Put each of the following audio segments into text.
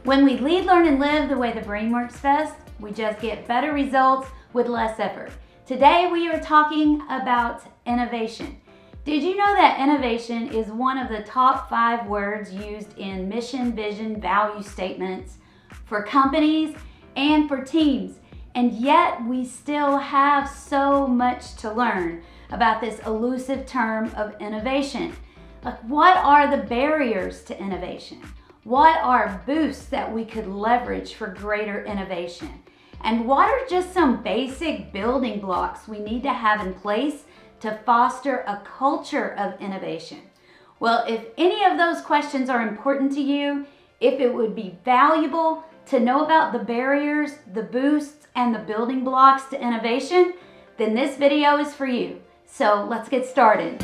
When we lead, learn, and live the way the brain works best, we just get better results with less effort. Today we are talking about innovation. Did you know that innovation is one of the top 5 words used in mission, vision, value statements for companies and for teams? And yet we still have so much to learn about this elusive term of innovation. Like, what are the barriers to innovation? What are boosts that we could leverage for greater innovation? And what are just some basic building blocks we need to have in place to foster a culture of innovation? Well, if any of those questions are important to you, if it would be valuable to know about the barriers, the boosts, and the building blocks to innovation, then this video is for you. So let's get started.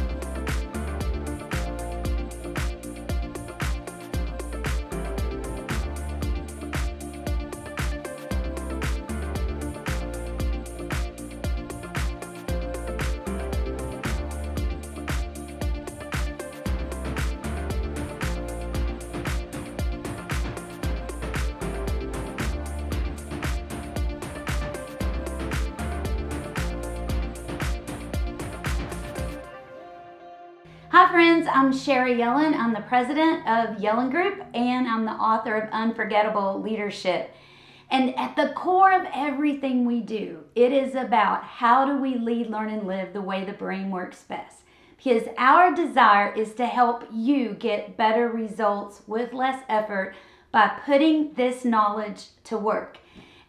Hi friends, I'm Sherry Yellin. I'm the president of Yellin Group and I'm the author of Unforgettable Leadership. And at the core of everything we do, it is about how do we lead, learn, and live the way the brain works best. Because our desire is to help you get better results with less effort by putting this knowledge to work.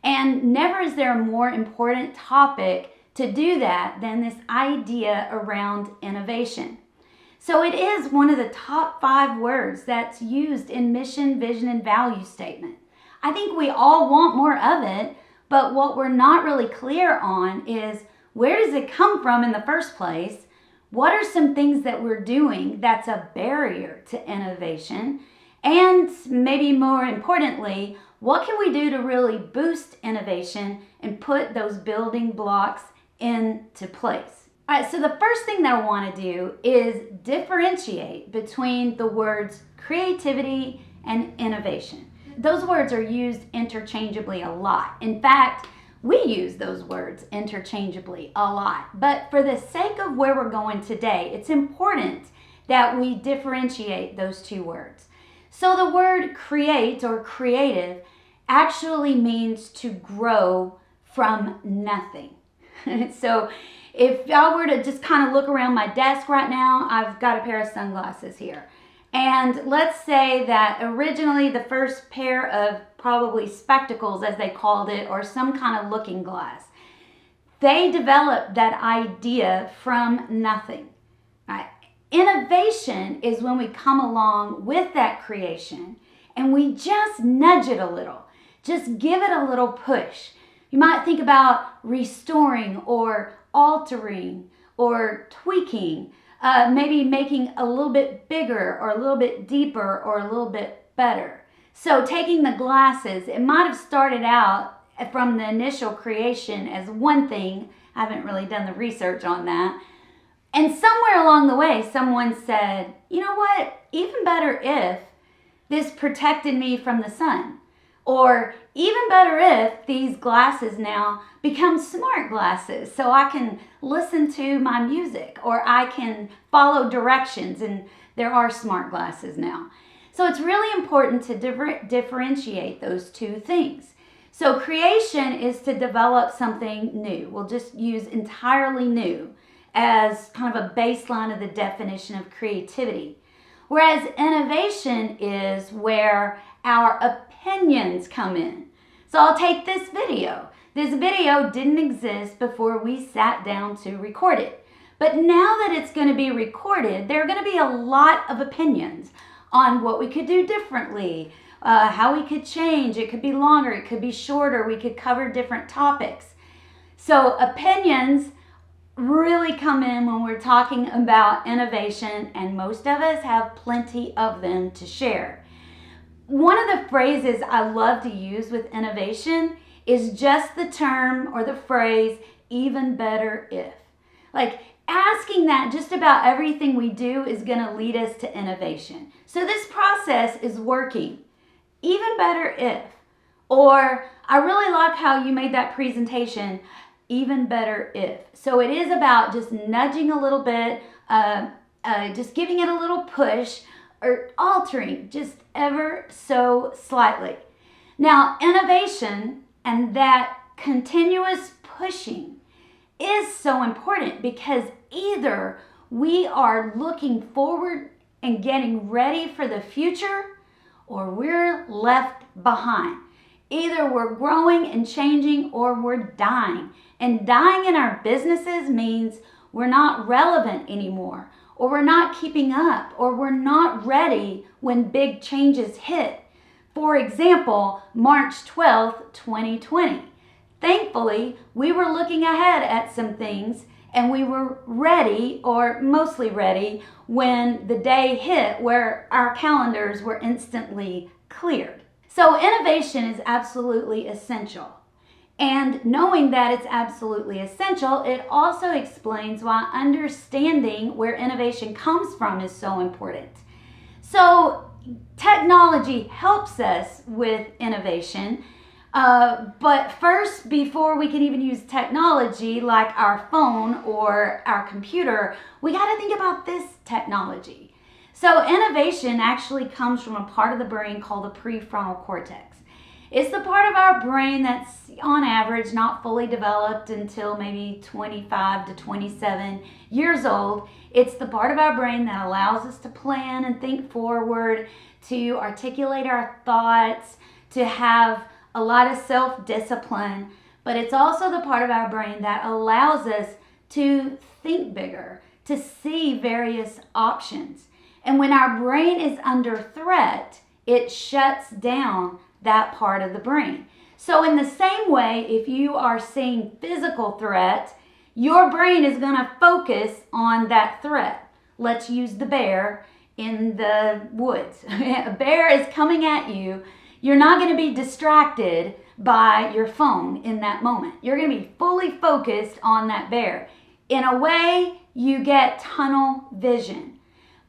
And never is there a more important topic to do that than this idea around innovation. So it is one of the top 5 words that's used in mission, vision, and value statement. I think we all want more of it, but what we're not really clear on is where does it come from in the first place? What are some things that we're doing that's a barrier to innovation? And maybe more importantly, what can we do to really boost innovation and put those building blocks into place? All right, so the first thing that I want to do is differentiate between the words creativity and innovation. Those words are used interchangeably a lot. In fact, we use those words interchangeably a lot. But for the sake of where we're going today, it's important that we differentiate those 2 words. So the word create or creative actually means to grow from nothing. So if I were to just kind of look around my desk right now, I've got a pair of sunglasses here. And let's say that originally the first pair of probably spectacles, as they called it, or some kind of looking glass, they developed that idea from nothing. Right? Innovation is when we come along with that creation and we just nudge it a little, just give it a little push. You might think about restoring or altering or tweaking, maybe making a little bit bigger or a little bit deeper or a little bit better. So taking the glasses, it might have started out from the initial creation as one thing. I haven't really done the research on that. And somewhere along the way, someone said, you know what, even better if this protected me from the sun. Or even better if these glasses now become smart glasses so I can listen to my music or I can follow directions, and there are smart glasses now. So it's really important to differentiate those 2 things. So creation is to develop something new. We'll just use entirely new as kind of a baseline of the definition of creativity. Whereas innovation is where our opinions come in. So I'll take this video. This video didn't exist before we sat down to record it. But now that it's going to be recorded, there are going to be a lot of opinions on what we could do differently, how we could change. It could be longer, it could be shorter, we could cover different topics. So opinions really come in when we're talking about innovation, and most of us have plenty of them to share. One of the phrases I love to use with innovation is just the term or the phrase, even better if. Like, asking that just about everything we do is going to lead us to innovation. So this process is working. even better if. Or, I really like how you made that presentation, even better if. So it is about just nudging a little bit, just giving it a little push, or altering just ever so slightly. Now, innovation and that continuous pushing is so important, because either we are looking forward and getting ready for the future, or we're left behind. Either we're growing and changing, or we're dying. And dying in our businesses means we're not relevant anymore, or we're not keeping up, or we're not ready when big changes hit. For example, March 12th, 2020. Thankfully, we were looking ahead at some things, and we were ready, or mostly ready, when the day hit where our calendars were instantly cleared. So innovation is absolutely essential. And knowing that it's absolutely essential, it also explains why understanding where innovation comes from is so important. So technology helps us with innovation, but first, before we can even use technology like our phone or our computer, we got to think about this technology. So innovation actually comes from a part of the brain called the prefrontal cortex. It's the part of our brain that's on average not fully developed until maybe 25 to 27 years old. It's the part of our brain that allows us to plan and think forward, to articulate our thoughts, to have a lot of self-discipline. But it's also the part of our brain that allows us to think bigger, to see various options. And when our brain is under threat, it shuts down that part of the brain. So in the same way, if you are seeing physical threat, your brain is going to focus on that threat. Let's use the bear in the woods. A bear is coming at you. You're not going to be distracted by your phone in that moment. You're going to be fully focused on that bear. In a way, you get tunnel vision.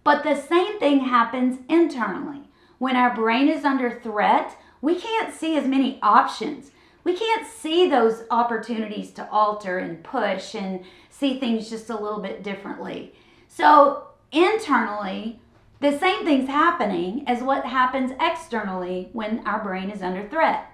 But the same thing happens internally. When our brain is under threat, we can't see as many options. We can't see those opportunities to alter and push and see things just a little bit differently. So internally, the same thing's happening as what happens externally when our brain is under threat.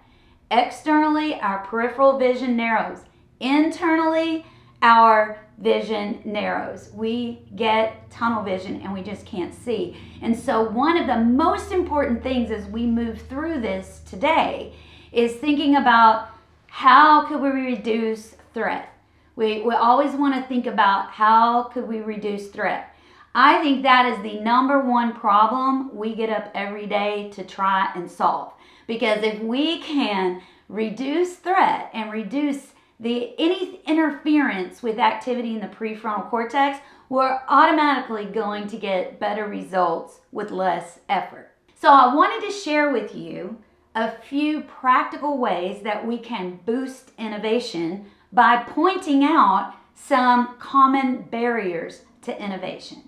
Externally, our peripheral vision narrows. Internally, our vision narrows. We get tunnel vision and we just can't see. And so one of the most important things as we move through this today is thinking about how could we reduce threat. We always want to think about how could we reduce threat. I think that is the number one problem we get up every day to try and solve. Because if we can reduce threat and reduce any interference with activity in the prefrontal cortex, we're automatically going to get better results with less effort. So I wanted to share with you a few practical ways that we can boost innovation by pointing out some common barriers to innovation.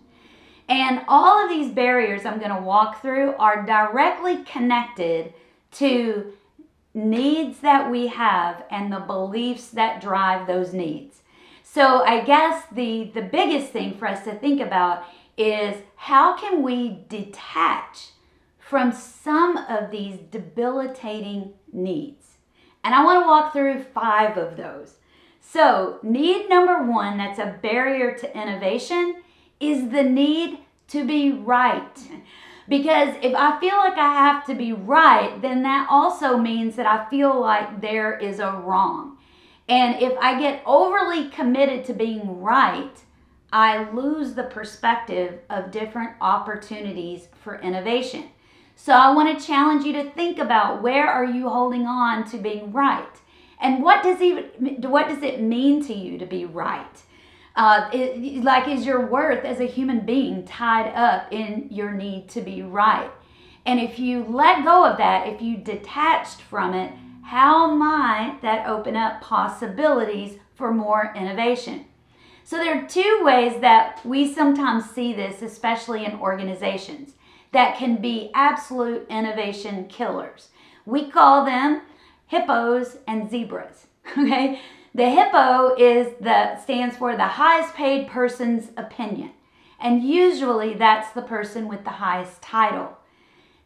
And all of these barriers I'm going to walk through are directly connected to needs that we have and the beliefs that drive those needs. So I guess the biggest thing for us to think about is how can we detach from some of these debilitating needs? And I want to walk through 5 of those. So need number 1 that's a barrier to innovation is the need to be right. Because if I feel like I have to be right, then that also means that I feel like there is a wrong. And if I get overly committed to being right, I lose the perspective of different opportunities for innovation. So I want to challenge you to think about, where are you holding on to being right? And what does it mean to you to be right? Is your worth as a human being tied up in your need to be right? And if you let go of that, if you detached from it, how might that open up possibilities for more innovation? So there are 2 ways that we sometimes see this, especially in organizations. that can be absolute innovation killers. We call them hippos and zebras, okay? The hippo stands for the highest paid person's opinion. And usually that's the person with the highest title.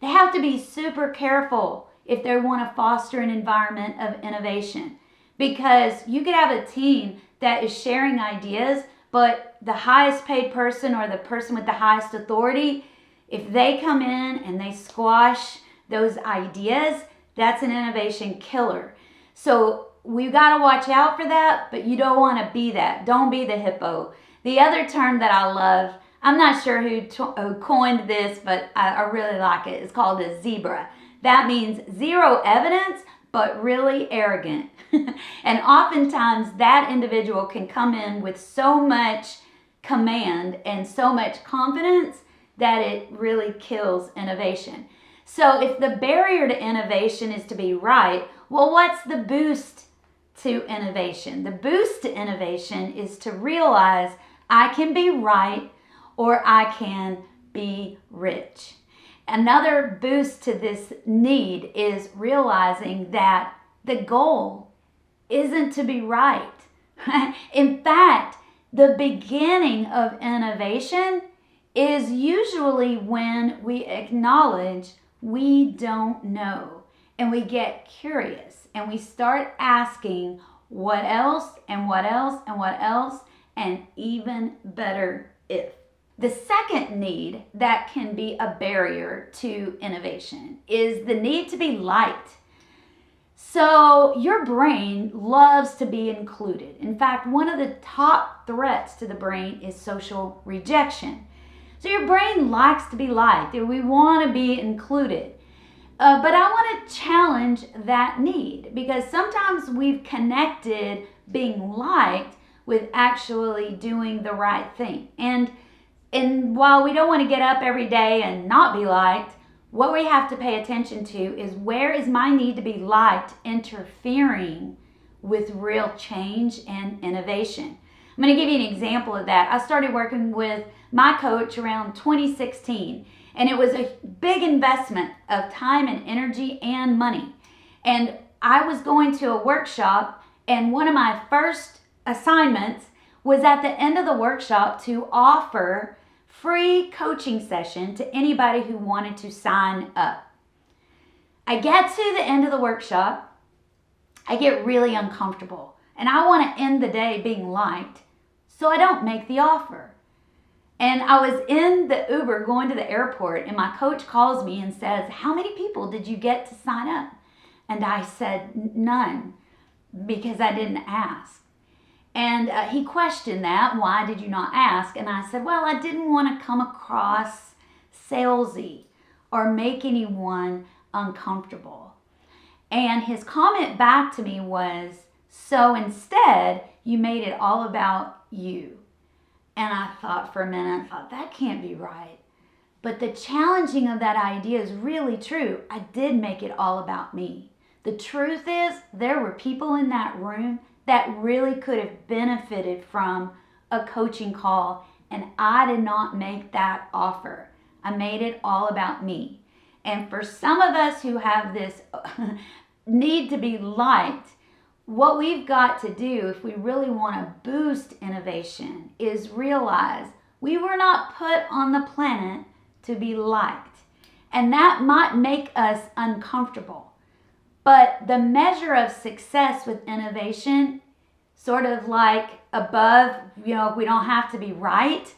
They have to be super careful if they want to foster an environment of innovation, because you could have a team that is sharing ideas, but the highest paid person or the person with the highest authority, if they come in and they squash those ideas, that's an innovation killer. So we've got to watch out for that, but you don't want to be that. Don't be the hippo. The other term that I love, I'm not sure who coined this, but I really like it. It's called a zebra. That means zero evidence, but really arrogant. And oftentimes that individual can come in with so much command and so much confidence that it really kills innovation. So if the barrier to innovation is to be right, well, what's the boost to innovation? The boost to innovation is to realize I can be right or I can be rich. Another boost to this need is realizing that the goal isn't to be right. In fact, the beginning of innovation is usually when we acknowledge we don't know and we get curious and we start asking what else and what else and what else, and even better if. The second need that can be a barrier to innovation is the need to be liked. So your brain loves to be included. In fact, one of the top threats to the brain is social rejection. So your brain likes to be liked, and we want to be included. But I want to challenge that need, because sometimes we've connected being liked with actually doing the right thing. And while we don't want to get up every day and not be liked, what we have to pay attention to is, where is my need to be liked interfering with real change and innovation? I'm going to give you an example of that. I started working with my coach around 2016, and it was a big investment of time and energy and money. And I was going to a workshop, and one of my first assignments was at the end of the workshop to offer free coaching session to anybody who wanted to sign up. I get to the end of the workshop, I get really uncomfortable, and I want to end the day being liked, so I don't make the offer. And I was in the Uber going to the airport, and my coach calls me and says, "How many people did you get to sign up?" And I said, "None," because I didn't ask. And he questioned that, "Why did you not ask?" And I said, "Well, I didn't want to come across salesy or make anyone uncomfortable." And his comment back to me was, "So instead, you made it all about you." And I thought for a minute, that can't be right. But the challenging of that idea is really true. I did make it all about me. The truth is, there were people in that room that really could have benefited from a coaching call, and I did not make that offer. I made it all about me. And for some of us who have this need to be liked, what we've got to do if we really want to boost innovation is realize we were not put on the planet to be liked. And that might make us uncomfortable. But the measure of success with innovation, sort of like above, we don't have to be right.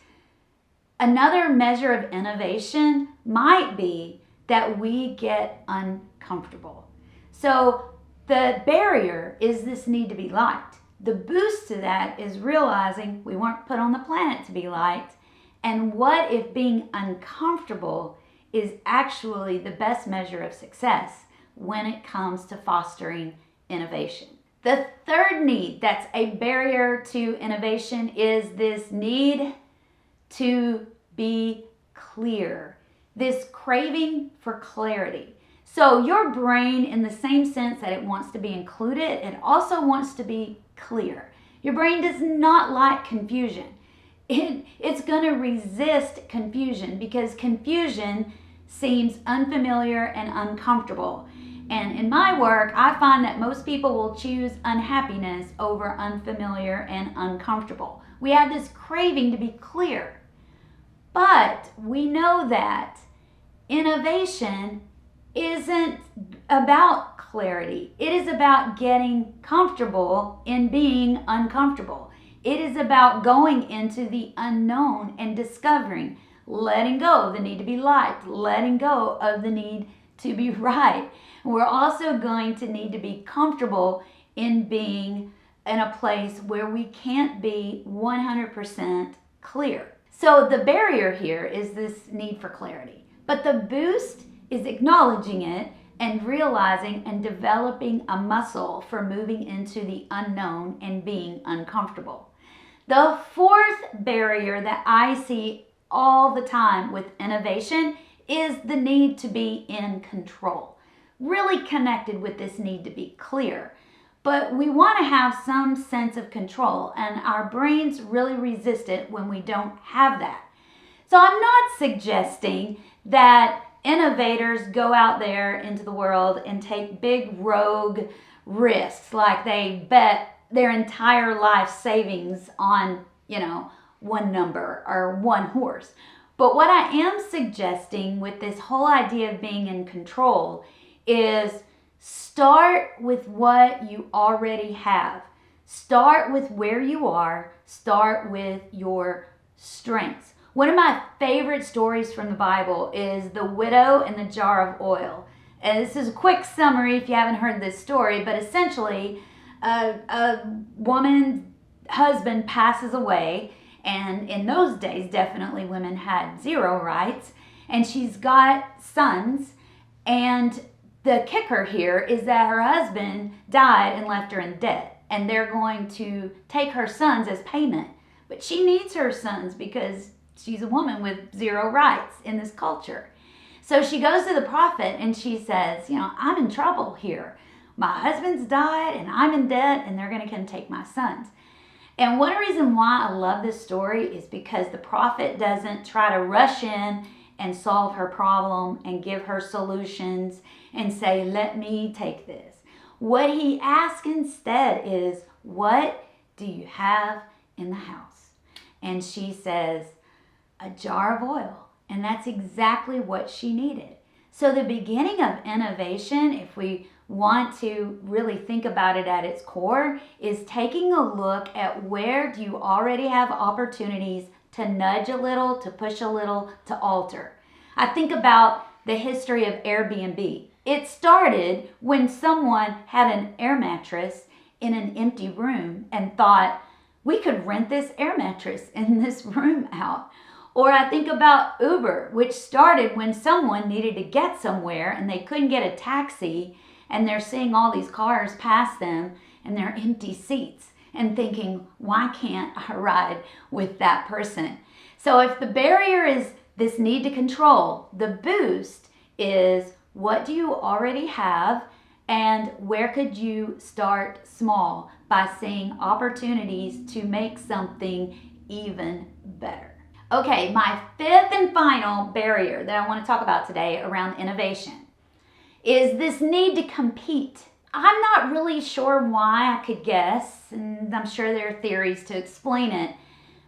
Another measure of innovation might be that we get uncomfortable. So the barrier is this need to be liked. The boost to that is realizing we weren't put on the planet to be liked. And what if being uncomfortable is actually the best measure of success when it comes to fostering innovation? The third need that's a barrier to innovation is this need to be clear, this craving for clarity. So your brain, in the same sense that it wants to be included, it also wants to be clear. Your brain does not like confusion. It's going to resist confusion, because confusion seems unfamiliar and uncomfortable. And in my work, I find that most people will choose unhappiness over unfamiliar and uncomfortable. We have this craving to be clear. But we know that innovation isn't about clarity. It is about getting comfortable in being uncomfortable. It is about going into the unknown and discovering, letting go of the need to be liked, letting go of the need to be right. We're also going to need to be comfortable in being in a place where we can't be 100% clear. So the barrier here is this need for clarity. But the boost is acknowledging it and realizing and developing a muscle for moving into the unknown and being uncomfortable. The fourth barrier that I see all the time with innovation is the need to be in control. Really connected with this need to be clear. But we want to have some sense of control, and our brains really resist it when we don't have that. So I'm not suggesting that innovators go out there into the world and take big rogue risks, like they bet their entire life savings on, one number or one horse. But what I am suggesting with this whole idea of being in control is start with what you already have. Start with where you are. Start with your strengths. One of my favorite stories from the Bible is the widow and the jar of oil. And this is a quick summary if you haven't heard this story, but essentially a woman's husband passes away, and in those days definitely women had zero rights, and she's got sons, and the kicker here is that her husband died and left her in debt, and they're going to take her sons as payment. But she needs her sons because she's a woman with zero rights in this culture. So she goes to the prophet and she says, I'm in trouble here. My husband's died and I'm in debt, and they're going to come take my sons. And one reason why I love this story is because the prophet doesn't try to rush in and solve her problem and give her solutions and say, let me take this. What he asks instead is, what do you have in the house? And she says, a jar of oil. And that's exactly what she needed. So the beginning of innovation, if we want to really think about it at its core, is taking a look at where do you already have opportunities to nudge a little, to push a little, to alter. I think about the history of Airbnb. It started when someone had an air mattress in an empty room and thought, we could rent this air mattress in this room out. Or I think about Uber, which started when someone needed to get somewhere and they couldn't get a taxi, and they're seeing all these cars pass them and they're empty seats and thinking, why can't I ride with that person? So if the barrier is this need to control, the boost is, what do you already have and where could you start small by seeing opportunities to make something even better? Okay, my fifth and final barrier that I want to talk about today around innovation is this need to compete. I'm not really sure why. I could guess, and I'm sure there are theories to explain it,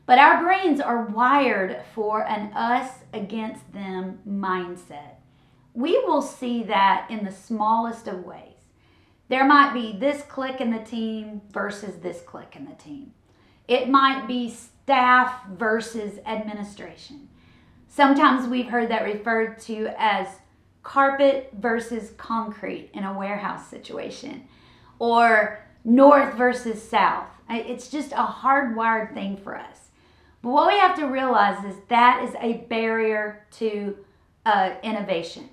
but our brains are wired for an us against them mindset. We will see that in the smallest of ways. There might be this clique in the team versus this clique in the team. It might be staff versus administration. Sometimes we've heard that referred to as carpet versus concrete in a warehouse situation, or north versus south. It's just a hardwired thing for us. But what we have to realize is that is a barrier to innovation.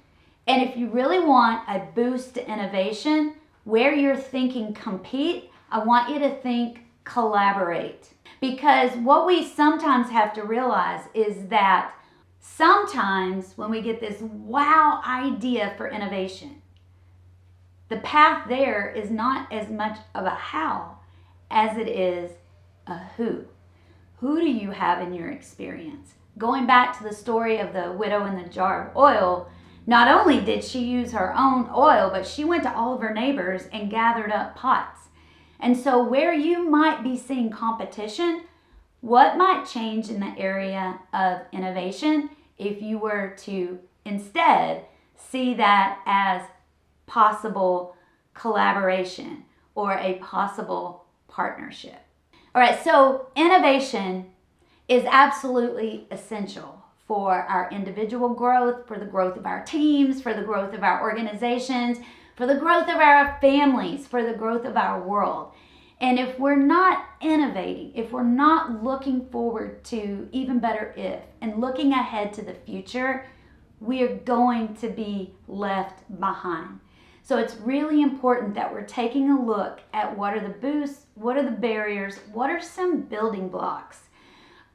And if you really want a boost to innovation, where you're thinking compete, I want you to think collaborate. Because what we sometimes have to realize is that sometimes when we get this wow idea for innovation, the path there is not as much of a how as it is a who. Who do you have in your experience? Going back to the story of the widow and the jar of oil, Not only did she use her own oil, but she went to all of her neighbors and gathered up pots. And so where you might be seeing competition, what might change in the area of innovation if you were to instead see that as possible collaboration or a possible partnership? All right, so innovation is absolutely essential for our individual growth, for the growth of our teams, for the growth of our organizations, for the growth of our families, for the growth of our world. And if we're not innovating, if we're not looking forward to even better if and looking ahead to the future, we are going to be left behind. So it's really important that we're taking a look at what are the boosts, what are the barriers, what are some building blocks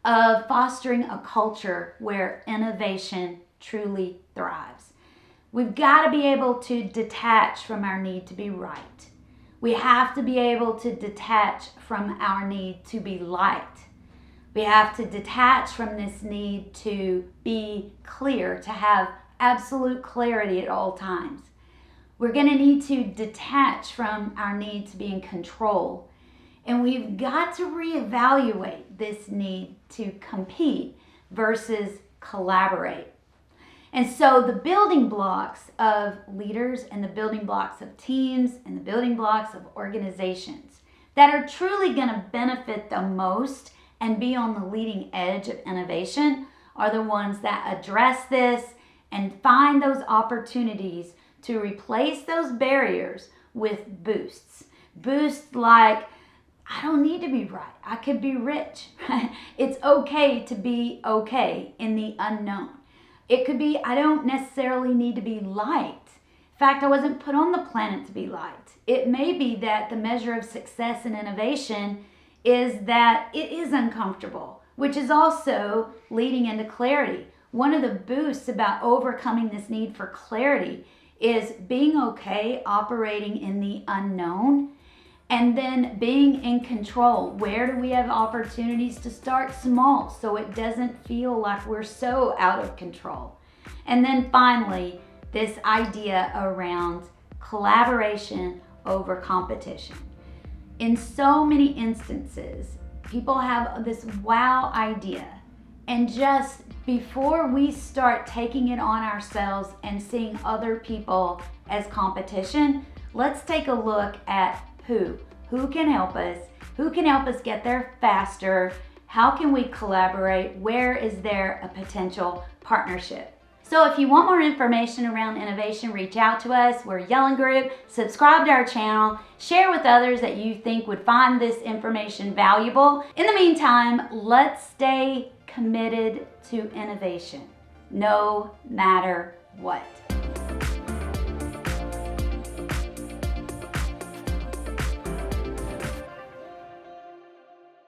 of fostering a culture where innovation truly thrives. We've got to be able to detach from our need to be right. We have to be able to detach from our need to be liked. We have to detach from this need to be clear, to have absolute clarity at all times. We're going to need to detach from our need to be in control. And we've got to reevaluate this need to compete versus collaborate. And so the building blocks of leaders and the building blocks of teams and the building blocks of organizations that are truly going to benefit the most and be on the leading edge of innovation are the ones that address this and find those opportunities to replace those barriers with boosts. Boosts like, I don't need to be right. I could be rich. It's okay to be okay in the unknown. It could be, I don't necessarily need to be liked. In fact, I wasn't put on the planet to be liked. It may be that the measure of success and innovation is that it is uncomfortable, which is also leading into clarity. One of the boosts about overcoming this need for clarity is being okay operating in the unknown and then being in control. Where do we have opportunities to start small so it doesn't feel like we're so out of control? And then finally, this idea around collaboration over competition. In so many instances, people have this wow idea, and just before we start taking it on ourselves and seeing other people as competition, let's take a look at who can help us get there faster, how can we collaborate, where is there a potential partnership. So if you want more information around innovation, reach out to us. We're Yellin Group. Subscribe to our channel, share with others that you think would find this information valuable. In the meantime, let's stay committed to innovation, no matter what.